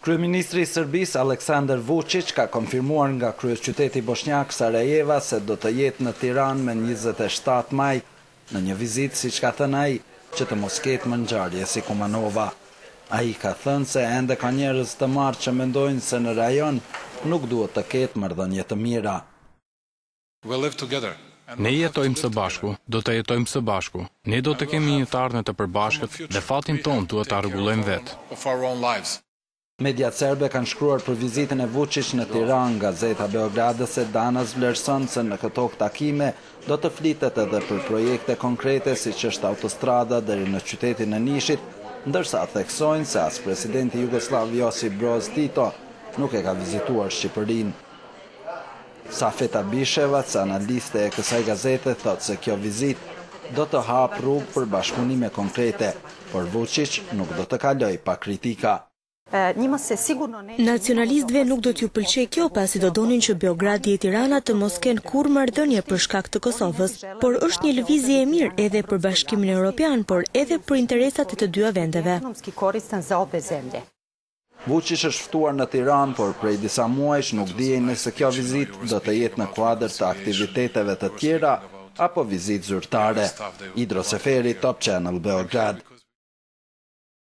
Kryeministri i Serbisë Aleksandar Vučić ka konfirmuar nga kryeqyteti bosnjak Sarajeva se do të jetë në Tiranë me 27 maj në një vizitë, siç ka thënë ai, që të mos ketë më ngjarje si Kumanova. Ai ka thënë se ende ka njerëz të marrë që mendojnë se në rajon nuk duhet të ketë marrëdhënie të mira. Ne jetojmë së bashku, do të jetojmë së bashku. Ne do të kemi një tarë të përbashkët dhe fatin tonë duhet ta rregullojmë vetë. Mediat serbe kanë shkruar për vizitën e Vučić në Tiranë. Gazeta beogradëse Danas vlerëson se në këto takime do të flitet edhe për projekte konkrete siç është autostrada deri në qytetin e Nishit, ndërsa theksojnë se as presidenti Jugoslav Josip Broz Tito nuk e ka vizituar Shqipërinë. Safet Abisheva, analiste e kësaj gazete, thotë se kjo vizitë do të hapë rrugë për bashkëpunime konkrete, por Vučić nuk do të kalojë pa kritika. Nacionalistëve nuk do t'ju pëlqej kjo, pasi do donin që Beogradi e Tirana të mos kenë kurrë marrëdhënie për shkak të Kosovës, por është një lëvizje e mirë edhe për Bashkimin Evropian, por edhe për interesat e të dyja vendeve. Vučić është ftuar në Tiranë, por prej disa muajsh nuk dihen nëse kjo vizitë do të jetë në kuadër të aktiviteteve të tjera apo vizitë zyrtare. Idro Seferi, Top Channel, Beograd.